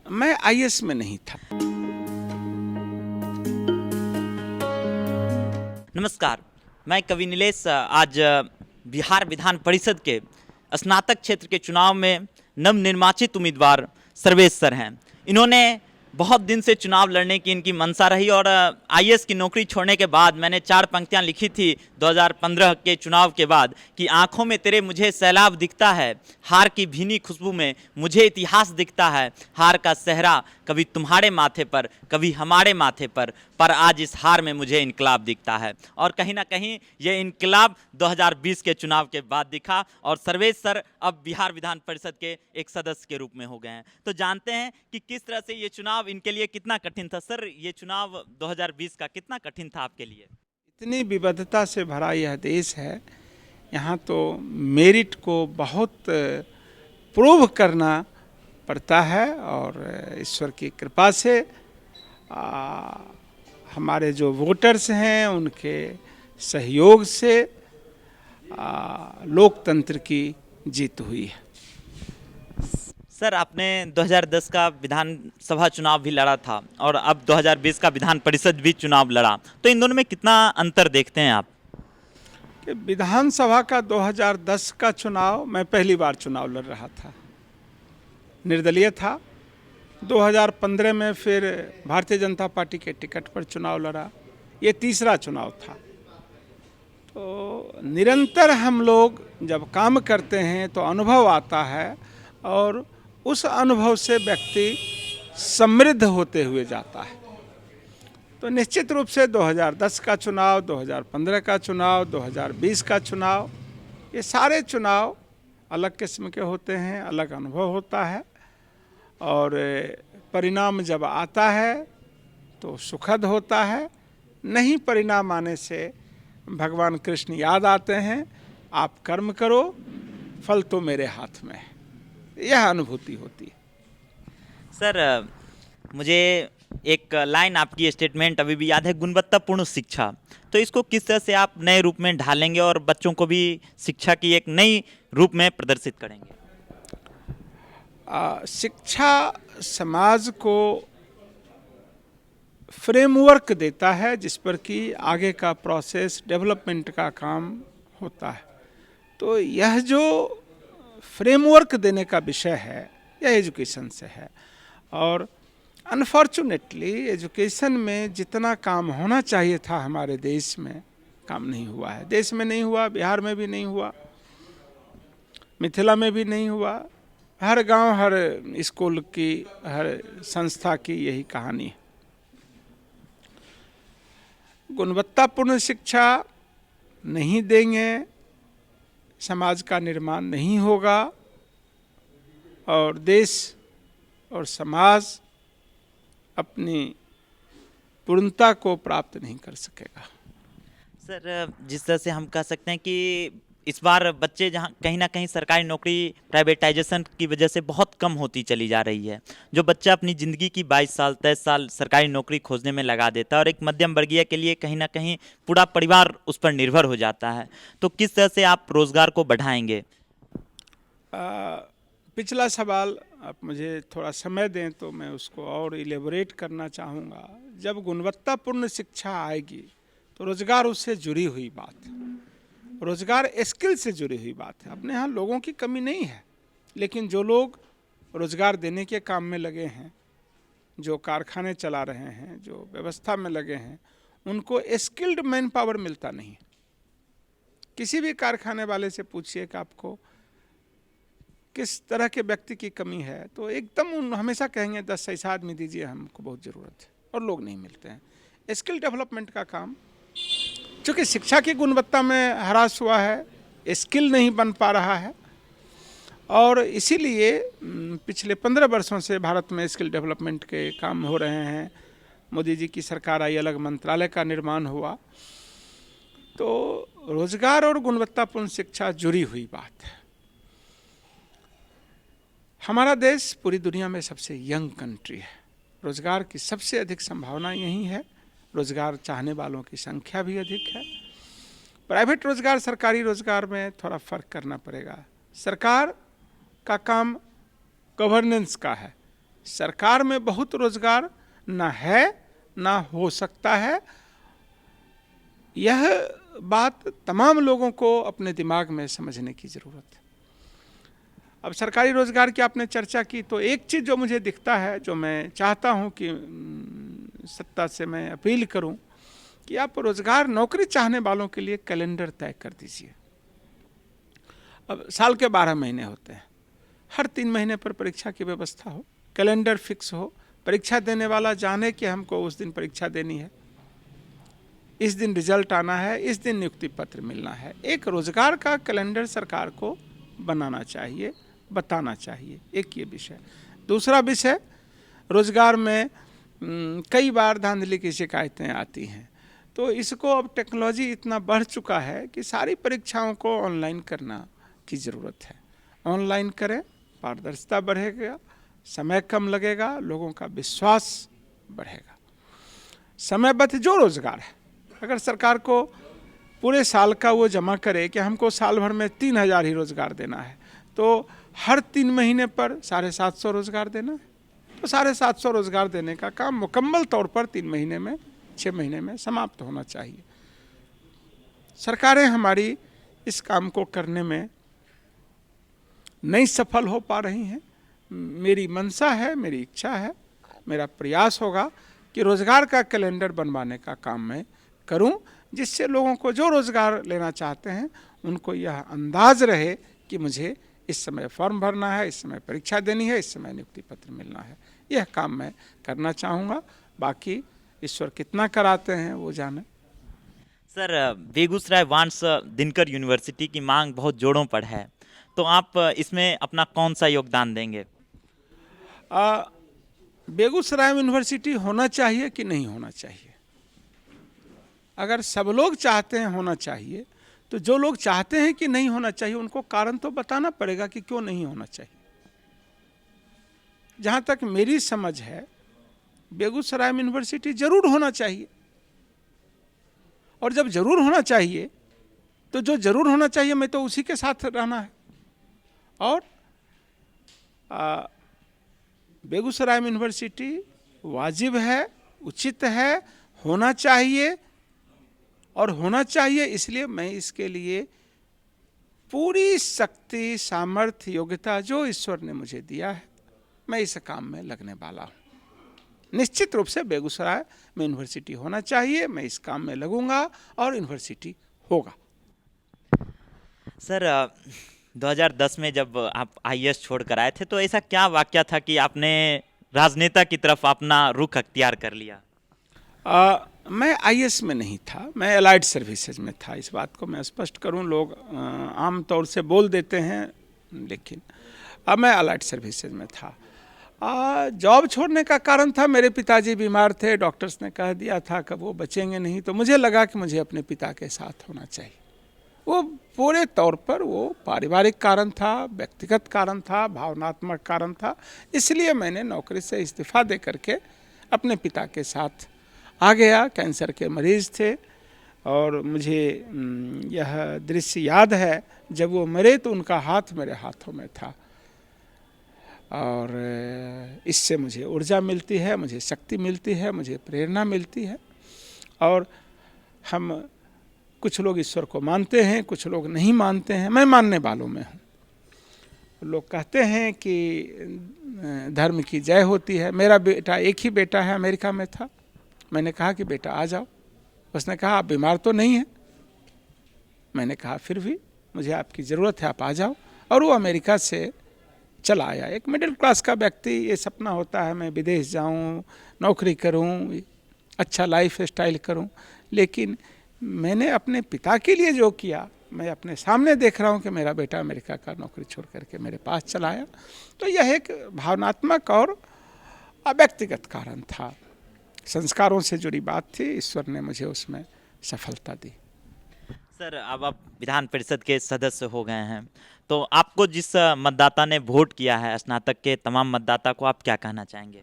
मैं आईएएस में नहीं था। नमस्कार, मैं कवि नीलेश आज बिहार विधान परिषद के स्नातक क्षेत्र के चुनाव में नवनिर्वाचित उम्मीदवार सर्वेश सर हैं। इन्होंने बहुत दिन से चुनाव लड़ने की इनकी मंशा रही और आईएएस की नौकरी छोड़ने के बाद मैंने 4 पंक्तियां लिखी थी 2015 के चुनाव के बाद कि आंखों में तेरे मुझे सैलाब दिखता है, हार की भीनी खुशबू में मुझे इतिहास दिखता है, हार का सेहरा कभी तुम्हारे माथे पर कभी हमारे माथे पर आज इस हार में मुझे इनकलाब दिखता है। और कहीं ना कहीं ये इनकलाब 2020 के चुनाव के बाद दिखा और सर्वेश सर अब बिहार विधान परिषद के एक सदस्य के रूप में हो गए हैं। तो जानते हैं कि किस तरह से ये चुनाव इनके लिए कितना कठिन था। सर, ये चुनाव 2020 का कितना कठिन था आपके लिए? इतनी विविधता से भरा यह देश है, यहाँ तो मेरिट को बहुत प्रूव करना पड़ता है और ईश्वर की कृपा से हमारे जो वोटर्स हैं उनके सहयोग से लोकतंत्र की जीत हुई है। सर, आपने 2010 का विधानसभा चुनाव भी लड़ा था और अब 2020 का विधान परिषद भी चुनाव लड़ा, तो इन दोनों में कितना अंतर देखते हैं आप? कि विधानसभा का 2010 का चुनाव मैं पहली बार चुनाव लड़ रहा था, निर्दलीय था। 2015 में फिर भारतीय जनता पार्टी के टिकट पर चुनाव लड़ा, ये तीसरा चुनाव था। तो निरंतर हम लोग जब काम करते हैं तो अनुभव आता है और उस अनुभव से व्यक्ति समृद्ध होते हुए जाता है। तो निश्चित रूप से 2010 का चुनाव, 2015 का चुनाव, 2020 का चुनाव, ये सारे चुनाव अलग किस्म के होते हैं, अलग अनुभव होता है और परिणाम जब आता है तो सुखद होता है। नहीं परिणाम आने से भगवान कृष्ण याद आते हैं, आप कर्म करो, फल तो मेरे हाथ में है, यह अनुभूति होती है। सर, मुझे एक लाइन आपकी स्टेटमेंट अभी भी याद है, गुणवत्तापूर्ण शिक्षा। तो इसको किस तरह से आप नए रूप में ढालेंगे और बच्चों को भी शिक्षा की एक नई रूप में प्रदर्शित करेंगे? शिक्षा समाज को फ्रेमवर्क देता है जिस पर कि आगे का प्रोसेस डेवलपमेंट का काम होता है। तो यह जो फ्रेमवर्क देने का विषय है यह एजुकेशन से है और अनफॉर्चुनेटली एजुकेशन में जितना काम होना चाहिए था हमारे देश में काम नहीं हुआ है। देश में नहीं हुआ, बिहार में भी नहीं हुआ, मिथिला में भी नहीं हुआ। हर गांव, हर स्कूल की, हर संस्था की यही कहानी है। गुणवत्तापूर्ण शिक्षा नहीं देंगे, समाज का निर्माण नहीं होगा और देश और समाज अपनी पूर्णता को प्राप्त नहीं कर सकेगा। सर, जिस तरह से हम कह सकते हैं कि इस बार बच्चे जहाँ कहीं ना कहीं सरकारी नौकरी प्राइवेटाइजेशन की वजह से बहुत कम होती चली जा रही है। जो बच्चा अपनी ज़िंदगी की 22 साल 23 साल सरकारी नौकरी खोजने में लगा देता है और एक मध्यम वर्गीय के लिए कहीं ना कहीं पूरा परिवार उस पर निर्भर हो जाता है, तो किस तरह से आप रोज़गार को बढ़ाएंगे? पिछला सवाल आप मुझे थोड़ा समय दें तो मैं उसको और इलेबोरेट करना चाहूँगा। जब गुणवत्तापूर्ण शिक्षा आएगी तो रोज़गार उससे जुड़ी हुई बात है, रोज़गार स्किल से जुड़ी हुई बात है। अपने यहाँ लोगों की कमी नहीं है, लेकिन जो लोग रोज़गार देने के काम में लगे हैं, जो कारखाने चला रहे हैं, जो व्यवस्था में लगे हैं, उनको स्किल्ड मैन पावर मिलता नहीं। किसी भी कारखाने वाले से पूछिए कि आपको किस तरह के व्यक्ति की कमी है, तो एकदम हमेशा कहेंगे 10 ऐसा आदमी दीजिए, हमको बहुत ज़रूरत है, और लोग नहीं मिलते हैं। स्किल डेवलपमेंट का काम, चूँकि शिक्षा की गुणवत्ता में ह्रास हुआ है, स्किल नहीं बन पा रहा है और इसीलिए पिछले 15 वर्षों से भारत में स्किल डेवलपमेंट के काम हो रहे हैं। मोदी जी की सरकार आई, अलग मंत्रालय का निर्माण हुआ। तो रोज़गार और गुणवत्तापूर्ण शिक्षा जुड़ी हुई बात है। हमारा देश पूरी दुनिया में सबसे यंग कंट्री है, रोज़गार की सबसे अधिक संभावना यहीं है, रोज़गार चाहने वालों की संख्या भी अधिक है। प्राइवेट रोज़गार सरकारी रोज़गार में थोड़ा फ़र्क करना पड़ेगा। सरकार का काम गवर्नेंस का है, सरकार में बहुत रोजगार ना है ना हो सकता है। यह बात तमाम लोगों को अपने दिमाग में समझने की ज़रूरत है। अब सरकारी रोजगार की आपने चर्चा की, तो एक चीज़ जो मुझे दिखता है, जो मैं चाहता हूं कि सत्ता से मैं अपील करूं कि आप रोजगार नौकरी चाहने वालों के लिए कैलेंडर तय कर दीजिए। अब साल के 12 महीने होते हैं, हर 3 महीने पर परीक्षा की व्यवस्था हो, कैलेंडर फिक्स हो, परीक्षा देने वाला जाने कि हमको उस दिन परीक्षा देनी है, इस दिन रिजल्ट आना है, इस दिन नियुक्ति पत्र मिलना है। एक रोजगार का कैलेंडर सरकार को बनाना चाहिए, बताना चाहिए। एक ये विषय। दूसरा विषय, रोजगार में कई बार धांधली की शिकायतें आती हैं, तो इसको अब टेक्नोलॉजी इतना बढ़ चुका है कि सारी परीक्षाओं को ऑनलाइन करना की ज़रूरत है। ऑनलाइन करें, पारदर्शिता बढ़ेगा, समय कम लगेगा, लोगों का विश्वास बढ़ेगा। समयबद्ध जो रोजगार है, अगर सरकार को पूरे साल का वो जमा करे कि हमको साल भर में 3000 ही रोजगार देना है, तो हर 3 महीने पर 750 रोजगार देना है, तो 750 रोजगार देने का काम मुकम्मल तौर पर 3 महीने में, 6 महीने में समाप्त होना चाहिए। सरकारें हमारी इस काम को करने में नहीं सफल हो पा रही हैं। मेरी मंशा है, मेरी इच्छा है, मेरा प्रयास होगा कि रोजगार का कैलेंडर बनवाने का काम मैं करूं, जिससे लोगों को जो रोजगार लेना चाहते हैं उनको यह अंदाज रहे कि मुझे इस समय फॉर्म भरना है, इस समय परीक्षा देनी है, इस समय नियुक्ति पत्र मिलना है। यह काम मैं करना चाहूँगा। बाकी ईश्वर कितना कराते हैं वो जाने। सर, बेगूसराय वांस दिनकर यूनिवर्सिटी की मांग बहुत जोरों पर है, तो आप इसमें अपना कौन सा योगदान देंगे? बेगूसराय यूनिवर्सिटी होना चाहिए कि नहीं होना चाहिए? अगर सब लोग चाहते हैं होना चाहिए, तो जो लोग चाहते हैं कि नहीं होना चाहिए उनको कारण तो बताना पड़ेगा कि क्यों नहीं होना चाहिए। जहाँ तक मेरी समझ है, बेगूसराय यूनिवर्सिटी जरूर होना चाहिए, और जब जरूर होना चाहिए तो जो जरूर होना चाहिए मैं तो उसी के साथ रहना है। और बेगूसराय यूनिवर्सिटी वाजिब है, उचित है, होना चाहिए, और होना चाहिए इसलिए मैं इसके लिए पूरी शक्ति, सामर्थ्य, योग्यता जो ईश्वर ने मुझे दिया है, मैं इस काम में लगने वाला हूँ। निश्चित रूप से बेगूसराय में यूनिवर्सिटी होना चाहिए, मैं इस काम में लगूंगा और यूनिवर्सिटी होगा। सर, 2010 में जब आप आईएएस छोड़कर आए थे, तो ऐसा क्या वाकया था कि आपने राजनेता की तरफ अपना रुख अख्तियार कर लिया? मैं आईएएस में नहीं था, मैं एलाइड सर्विसेज में था। इस बात को मैं स्पष्ट करूं, लोग आम तौर से बोल देते हैं, लेकिन अब मैं एलाइड सर्विसेज में था। जॉब छोड़ने का कारण था, मेरे पिताजी बीमार थे, डॉक्टर्स ने कह दिया था कि वो बचेंगे नहीं, तो मुझे लगा कि मुझे अपने पिता के साथ होना चाहिए। वो पूरे तौर पर वो पारिवारिक कारण था, व्यक्तिगत कारण था, भावनात्मक कारण था, इसलिए मैंने नौकरी से इस्तीफा दे करके अपने पिता के साथ आ गया। कैंसर के मरीज थे, और मुझे यह दृश्य याद है, जब वो मरे तो उनका हाथ मेरे हाथों में था, और इससे मुझे ऊर्जा मिलती है, मुझे शक्ति मिलती है, मुझे प्रेरणा मिलती है। और हम कुछ लोग ईश्वर को मानते हैं, कुछ लोग नहीं मानते हैं, मैं मानने वालों में हूँ। लोग कहते हैं कि धर्म की जय होती है। मेरा बेटा, एक ही बेटा है, अमेरिका में था। मैंने कहा कि बेटा आ जाओ, उसने कहा आप बीमार तो नहीं हैं। मैंने कहा फिर भी मुझे आपकी ज़रूरत है, आप आ जाओ, और वो अमेरिका से चला आया। एक मिडिल क्लास का व्यक्ति, ये सपना होता है मैं विदेश जाऊं, नौकरी करूं, अच्छा लाइफ स्टाइल करूं, लेकिन मैंने अपने पिता के लिए जो किया, मैं अपने सामने देख रहा हूं कि मेरा बेटा अमेरिका का नौकरी छोड़ करके मेरे पास चला आया। तो यह एक भावनात्मक और व्यक्तिगत कारण था, संस्कारों से जुड़ी बात थी। ईश्वर ने मुझे उसमें सफलता दी। सर, अब आप विधान परिषद के सदस्य हो गए हैं, तो आपको जिस मतदाता ने वोट किया है, स्नातक के तमाम मतदाता को आप क्या कहना चाहेंगे?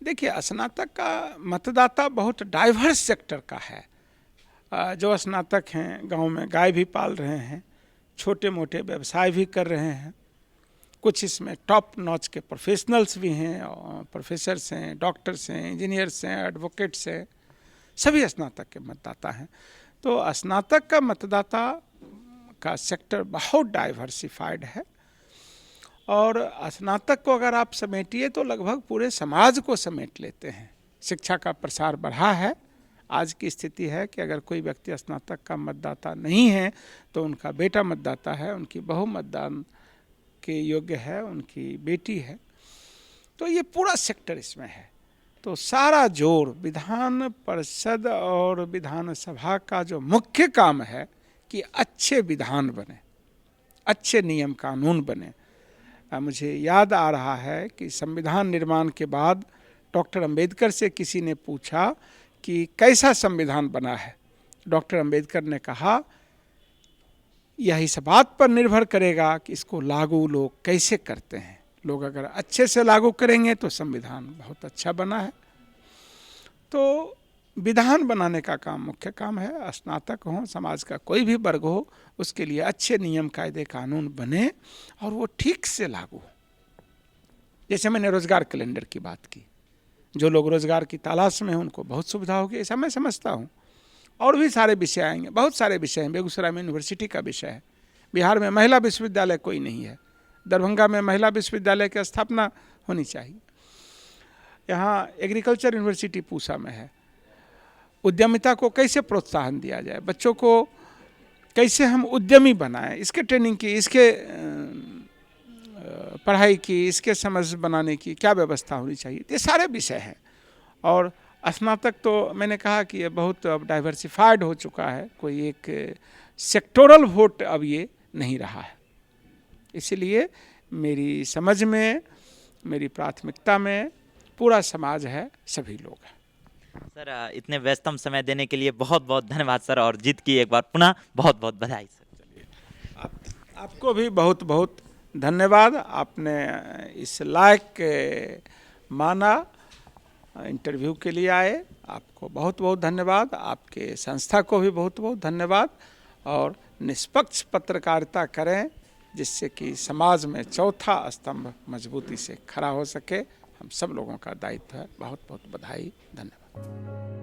देखिए, स्नातक का मतदाता बहुत डाइवर्स सेक्टर का है। जो स्नातक हैं, गांव में गाय भी पाल रहे हैं, छोटे मोटे व्यवसाय भी कर रहे हैं, कुछ इसमें टॉप नॉच के प्रोफेशनल्स भी हैं, और प्रोफेसर्स हैं, डॉक्टर्स हैं, इंजीनियर्स हैं, एडवोकेट्स हैं, सभी स्नातक के मतदाता हैं। तो स्नातक का मतदाता का सेक्टर बहुत डाइवर्सिफाइड है, और स्नातक को अगर आप समेटिए तो लगभग पूरे समाज को समेट लेते हैं। शिक्षा का प्रसार बढ़ा है। आज की स्थिति है कि अगर कोई व्यक्ति स्नातक का मतदाता नहीं है तो उनका बेटा मतदाता है, उनकी बहू मतदान के योग्य है, उनकी बेटी है, तो ये पूरा सेक्टर इसमें है। तो सारा जोर विधान परिषद और विधानसभा का जो मुख्य काम है कि अच्छे विधान बने, अच्छे नियम कानून बने। मुझे याद आ रहा है कि संविधान निर्माण के बाद डॉक्टर अंबेडकर से किसी ने पूछा कि कैसा संविधान बना है। डॉक्टर अंबेडकर ने कहा यह इस बात पर निर्भर करेगा कि इसको लागू लोग कैसे करते हैं। लोग अगर अच्छे से लागू करेंगे तो संविधान बहुत अच्छा बना है। तो विधान बनाने का काम मुख्य काम है। स्नातक हो, समाज का कोई भी वर्ग हो, उसके लिए अच्छे नियम कायदे कानून बने और वो ठीक से लागू हो। जैसे मैंने रोजगार कैलेंडर की बात की, जो लोग रोजगार की तलाश में हैं उनको बहुत सुविधा होगी, ऐसा मैं समझता हूँ। और भी सारे विषय आएंगे, बहुत सारे विषय हैं। बेगूसराय में यूनिवर्सिटी का विषय है, बिहार में महिला विश्वविद्यालय कोई नहीं है, दरभंगा में महिला विश्वविद्यालय की स्थापना होनी चाहिए, यहाँ एग्रीकल्चर यूनिवर्सिटी पूसा में है। उद्यमिता को कैसे प्रोत्साहन दिया जाए, बच्चों को कैसे हम उद्यमी बनाएं, इसके ट्रेनिंग की, इसके पढ़ाई की, इसके समझ बनाने की क्या व्यवस्था होनी चाहिए, ये सारे विषय हैं। और स्नातक तो मैंने कहा कि ये बहुत अब डाइवर्सिफाइड हो चुका है, कोई एक सेक्टोरल वोट अब ये नहीं रहा है। इसलिए मेरी समझ में, मेरी प्राथमिकता में पूरा समाज है, सभी लोग हैं। सर, इतने व्यस्तम समय देने के लिए बहुत बहुत धन्यवाद सर, और जीत की एक बार पुनः बहुत बहुत बधाई सर। आपको भी बहुत बहुत धन्यवाद। आपने इस लायक माना, इंटरव्यू के लिए आए, आपको बहुत बहुत धन्यवाद। आपके संस्था को भी बहुत बहुत धन्यवाद। और निष्पक्ष पत्रकारिता करें जिससे कि समाज में चौथा स्तंभ मजबूती से खड़ा हो सके। हम सब लोगों का दायित्व है। बहुत बहुत बधाई, धन्यवाद।